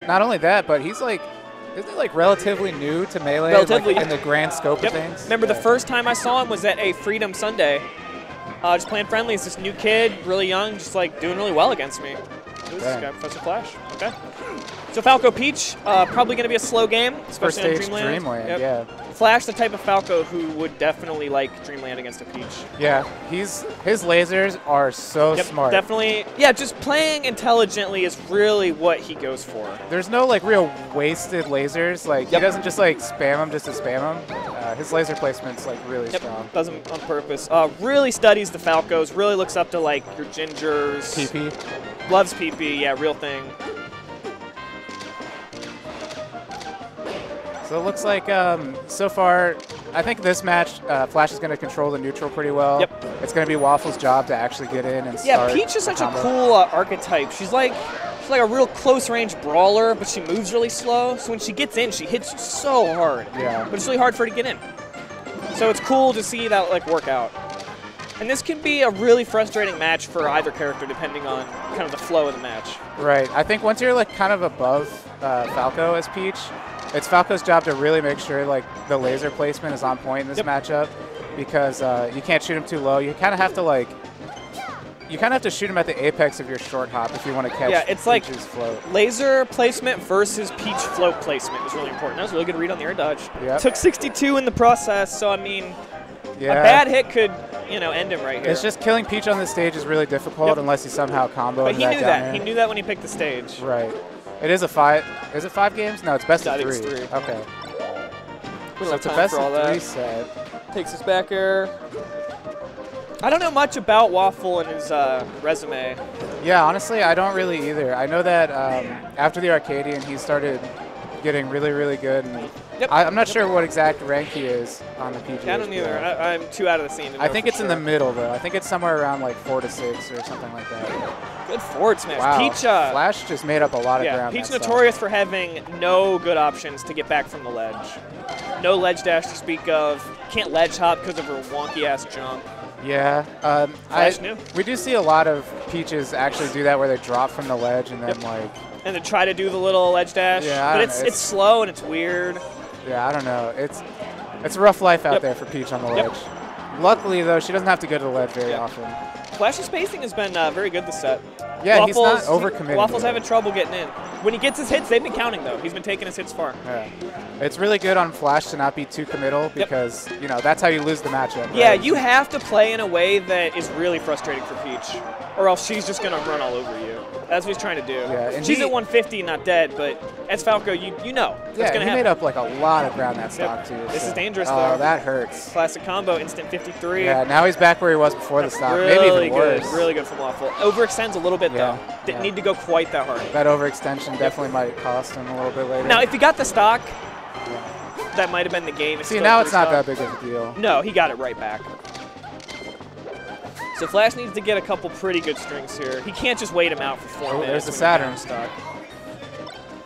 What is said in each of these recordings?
not only that, but he's like, isn't he like relatively new to Melee Relatively, like, in the grand scope of things? Remember the first time I saw him was at a Freedom Sunday. Just playing friendly. It's this new kid, really young, just like doing really well against me. Who's this guy? Professor Flash. Okay. So Falco Peach, probably going to be a slow game, especially on Dreamland. Yep. Yeah. Flash, the type of Falco who would definitely like Dreamland against a Peach. Yeah, his lasers are so smart. Definitely. Yeah, just playing intelligently is really what he goes for. There's no like real wasted lasers. Like he doesn't just like spam them just to spam them. His laser placement's like really strong. Does them on purpose. Really studies the Falcos. Really looks up to like your Gingers. PP. Loves PP. Yeah, real thing. So it looks like so far, I think this match, Flash is going to control the neutral pretty well. Yep. It's going to be Wafl's job to actually get in and start. Yeah, Peach is such a cool archetype. She's like a real close-range brawler, but she moves really slow. So when she gets in, she hits you so hard. Yeah. But it's really hard for her to get in. So it's cool to see that like work out. And this can be a really frustrating match for either character, depending on kind of the flow of the match. Right. I think once you're like kind of above Falco as Peach, it's Falco's job to really make sure like the laser placement is on point in this matchup, because you can't shoot him too low. You kind of have to like, shoot him at the apex of your short hop if you want to catch it's Peach's like float. Laser placement versus Peach float placement is really important. That was a really good read on the air dodge. Yep. Took 62 in the process, so I mean, a bad hit could, end him right here. It's just killing Peach on this stage is really difficult unless you somehow combo. But he knew that. He knew that when he picked the stage. Right. It is a 5. Is it 5 games? No, it's best of 3. It's 3. Okay. We So it's a best of 3 set. Takes his back air. I don't know much about Wafl and his resume. Yeah, honestly, I don't really either. I know that after the Arcadian, he started getting really, really good. And I'm not sure what exact rank he is on the PGH. I don't either. I'm too out of the scene. I think it's in the middle, though. I think it's somewhere around like 4 to 6 or something like that. Good forward smash. Wow. Peach, Flash just made up a lot of ground. Peach notorious for having no good options to get back from the ledge. No ledge dash to speak of. Can't ledge hop because of her wonky-ass jump. Yeah. Flash knew. We do see a lot of Peaches actually do that where they drop from the ledge and then like... And to try to do the little ledge dash. Yeah, but it's slow and it's weird. Yeah, I don't know. It's a rough life out there for Peach on the ledge. Luckily, though, she doesn't have to go to the ledge very often. Flash's spacing has been very good this set. Yeah, he's not overcommitted. Wafl's having trouble getting in. When he gets his hits, they've been counting, though. He's been taking his hits far. Yeah. It's really good on Flash to not be too committal because, that's how you lose the matchup. Right? Yeah, you have to play in a way that is really frustrating for Peach, or else she's just going to run all over you. That's what he's trying to do. Yeah, and she's at 150, not dead, but as Falco, you know what's going to happen. He made up like a lot of ground that stock, too. This is dangerous, though. Oh, that hurts. Classic combo, instant 53. Yeah, now he's back where he was before the stock. Really Maybe even worse. Really good from Wafl. Overextends a little bit, though. Didn't need to go quite that hard. That overextension definitely might cost him a little bit later. Now, if he got the stock, that might have been the game. See, now it's not that big of a deal. No, he got it right back. So Flash needs to get a couple pretty good strings here. He can't just wait him out for 4 minutes. There's the Saturn. Stock.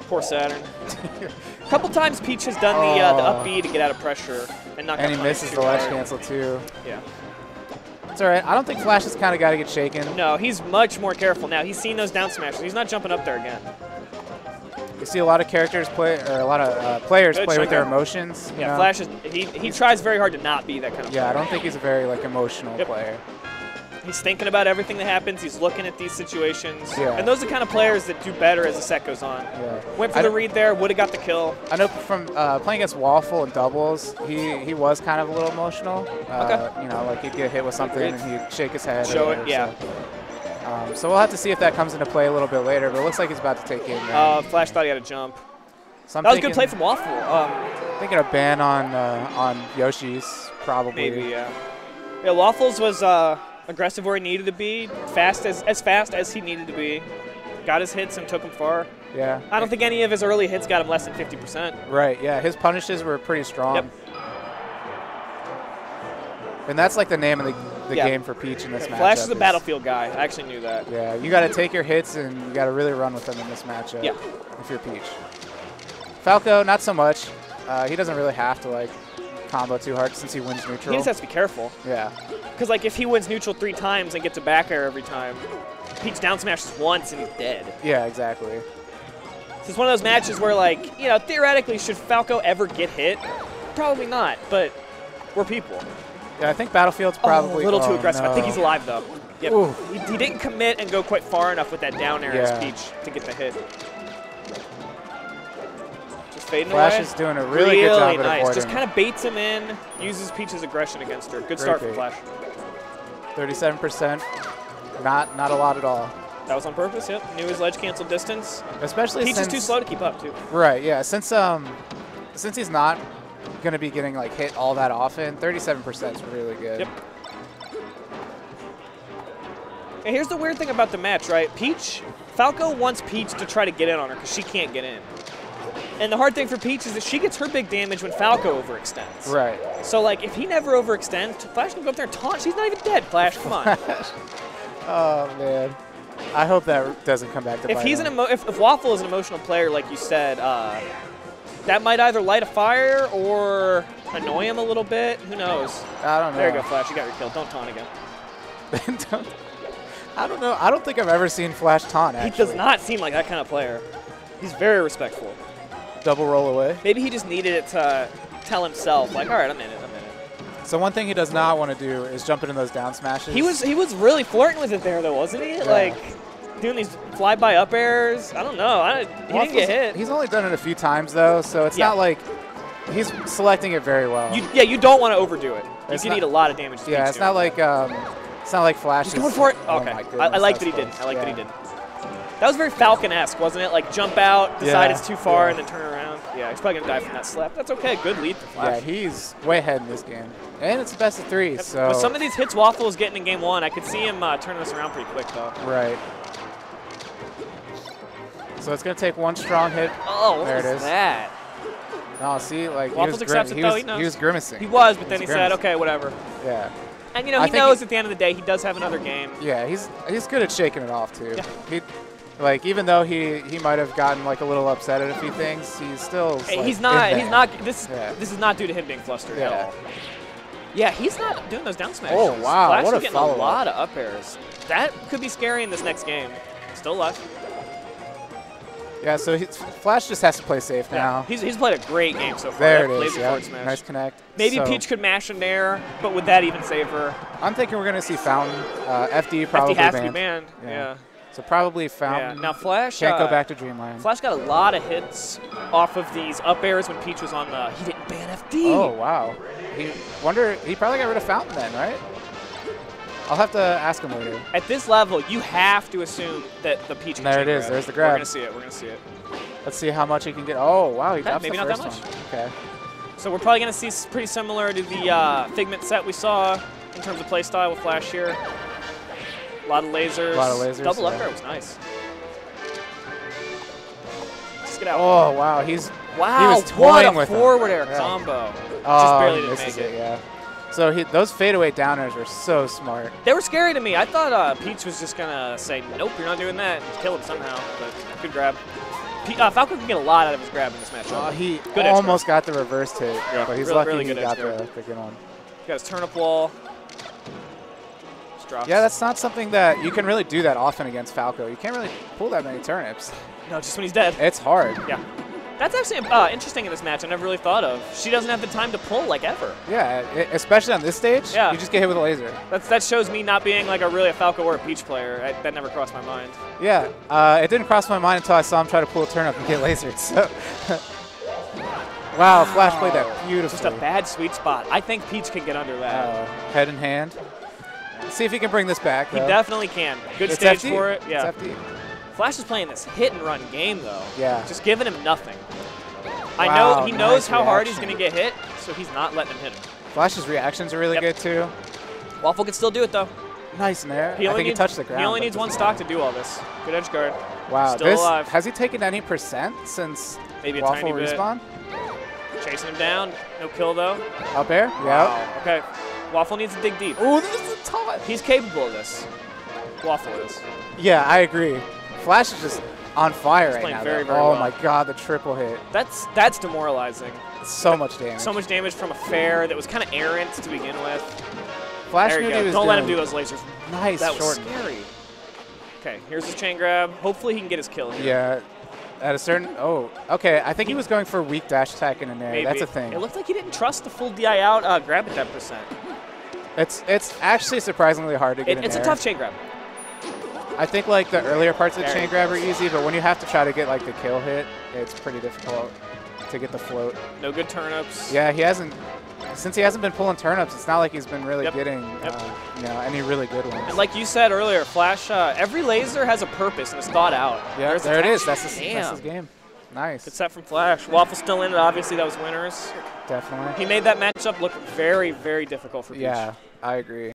Poor Saturn. A couple times Peach has done the up B to get out of pressure and not. And he misses the ledge cancel too. Yeah. It's all right. I don't think Flash has kind of got to get shaken. No, he's much more careful now. He's seen those down smashes. He's not jumping up there again. You see a lot of characters play, or a lot of players play with their emotions. Yeah, Flash is he tries very hard to not be that kind of player. Yeah, I don't think he's a very emotional player. He's thinking about everything that happens. He's looking at these situations. Yeah. And those are the kind of players that do better as the set goes on. Yeah. Went for the read there, would have got the kill. I know from playing against Wafl in doubles, he was kind of a little emotional. Like he'd get hit with something and he'd shake his head. Show it, yeah. So we'll have to see if that comes into play a little bit later, but it looks like he's about to take in. Flash thought he had a jump. So that was a good play from Wafl. Thinking a ban on Yoshi's, probably. Maybe, yeah. Yeah, Wafl's was aggressive where he needed to be, as fast as he needed to be. Got his hits and took him far. Yeah. I don't think any of his early hits got him less than 50%. Right, yeah. His punishes were pretty strong. Yep. And that's like the name of the game for Peach in this matchup. Flash is a battlefield guy. I actually knew that. Yeah, you got to take your hits and you got to really run with them in this matchup. Yeah. If you're Peach. Falco, not so much. He doesn't really have to combo too hard since he wins neutral. He just has to be careful. Yeah. Because if he wins neutral 3 times and gets a back air every time, Peach down smashes once and he's dead. Yeah, exactly. So it's one of those matches where, like, you know, theoretically, should Falco ever get hit? Probably not, but we're people. Yeah, I think Battlefield's probably a little too aggressive. No. I think he's alive, though. Yep. He didn't commit and go quite far enough with that down air as Peach to get the hit. Just fading Flash away. is doing a really good job at nice. avoiding. Just kind of baits him in, uses Peach's aggression against her. Good start for Flash. 37%. Not a lot at all. That was on purpose, yep. Knew his ledge cancel distance. Especially Peach since is too slow to keep up, too. Right, yeah. Since he's not going to be getting like hit all that often, 37% is really good. Yep. And here's the weird thing about the match, right? Falco wants Peach to try to get in on her because she can't get in. And the hard thing for Peach is that she gets her big damage when Falco overextends. Right. So, like, if he never overextends, Flash can go up there and taunt. She's not even dead, Flash. Come on. Oh, man. I hope that doesn't come back to bite him. If Wafl is an emotional player, like you said, that might either light a fire or annoy him a little bit. Who knows? I don't know. There you go, Flash. You got your kill. Don't taunt again. I don't know. I don't think I've ever seen Flash taunt, actually. He does not seem like that kind of player. He's very respectful. Double roll away. Maybe he just needed it to tell himself, like, all right, I'm in it. So one thing he does not want to do is jump into those down smashes. He was really flirting with it there, though, wasn't he? Yeah. Like, doing these fly-by up airs. I don't know. He didn't get hit. He's only done it a few times, though, so it's not like he's selecting it very well. You don't want to overdo it. You can eat a lot of damage. Yeah, it's not like Flash. He's going for it. Oh okay. my goodness, I like that he did. I like that he did. That was very Falcon-esque, wasn't it? Like, jump out, decide it's too far, and then turn around. Yeah, he's probably going to die from that slap. That's okay. Good lead for Flash. Yeah, he's way ahead in this game. And it's the best of 3, so... With some of these hits Wafl was getting in game 1, I could see him turning this around pretty quick, though. Right. So it's going to take one strong hit. Oh, there it is. That? No, see, like, he was grimacing. He was, but then he said, okay, whatever. Yeah. And, you know, he knows at the end of the day he does have another game. Yeah, he's good at shaking it off, too. Yeah. Like, even though he might have gotten like a little upset at a few things, he's still. Hey, like, This is not due to him being flustered at all. Yeah, he's not doing those down smashes. Oh wow! Flash what a getting follow-up. a lot of up airs. That could be scary in this next game. Still alive. Yeah, so Flash just has to play safe now. He's played a great game so far. There it is. Yeah. Nice connect. Maybe Peach could mash in there, but would that even save her? I'm thinking we're gonna see Fountain. FD probably FD has to be banned. Yeah. So probably Fountain. Yeah. Now Flash can't go back to Dreamland. Flash got a lot of hits off of these up airs when Peach was on the. He didn't ban FD. Oh wow. He probably got rid of Fountain then, right? I'll have to ask him later. At this level, you have to assume that the Peach can there it is. grab. There's the grab. We're gonna see it. We're gonna see it. Let's see how much he can get. Oh wow, he drops maybe the not that first much. one. Okay. So we're probably gonna see pretty similar to the Figment set we saw in terms of play style with Flash here. A lot of lasers. Double up air was nice. Let's get out. Oh wow, he was what toying a with forward air him. combo. Oh, just barely didn't make it. Yeah. So those fadeaway downers were so smart. They were scary to me. I thought Peach was just gonna say, "Nope, you're not doing that," and kill him somehow. But good grab. Falco can get a lot out of his grab in this match. He almost got the reverse hit, but he's lucky he got the good one. Got his turnip wall. Yeah, that's not something that you can really do that often against Falco. You can't really pull that many turnips. No, just when he's dead. It's hard. Yeah. That's actually interesting in this match. I never really thought of. She doesn't have the time to pull like ever. Yeah, especially on this stage. Yeah. You just get hit with a laser. That shows me not being like a Falco or a Peach player. That never crossed my mind. Yeah, it didn't cross my mind until I saw him try to pull a turnip and get lasered. So. Wow, Flash played that beautifully. Just a bad sweet spot. I think Peach can get under that. Head in hand. Let's see if he can bring this back. He definitely can. Good stage for it. Yeah. It's FD. Flash is playing this hit and run game though. Yeah. Just giving him nothing. I know he knows how hard he's going to get hit, so he's not letting him hit him. Flash's reactions are really good too. Wafl can still do it though. Nice in there. I think he touched the ground. He only needs one stock to do all this. Good edge guard. Wow. Still alive. Has he taken any percent since maybe a Wafl tiny bit. respawn? Chasing him down. No kill though. Up air? Wow. Yep. Okay. Wafl needs to dig deep. Oh, this is a taunt. He's capable of this. Wafl is. Yeah, I agree. Flash is just on fire right now. Very well. well. My God, the triple hit. That's demoralizing. So much damage. So much damage from a fair that was kind of errant to begin with. Flash there you go. Don't let him do those lasers. Nice. That was scary. Okay, here's his chain grab. Hopefully he can get his kill here. Yeah. At a certain, oh, okay. I think he was going for weak dash attack in an air. Maybe. That's a thing. It looked like he didn't trust the full DI out grab at that percent. It's actually surprisingly hard to get in It's air. a tough chain grab. I think like the earlier parts of the chain grab are easy, but when you have to try to get like the kill hit, it's pretty difficult to get the float. No good turnips. Yeah, he hasn't. Since he hasn't been pulling turnips, it's not like he's been really getting you know, any really good ones. And like you said earlier, Flash, every laser has a purpose and it's thought out. Yeah, there it is. That's his game. Nice. Good set from Flash. Wafl still in it. Obviously, that was winners. Definitely. He made that matchup look very, very difficult for Peach. Yeah, I agree.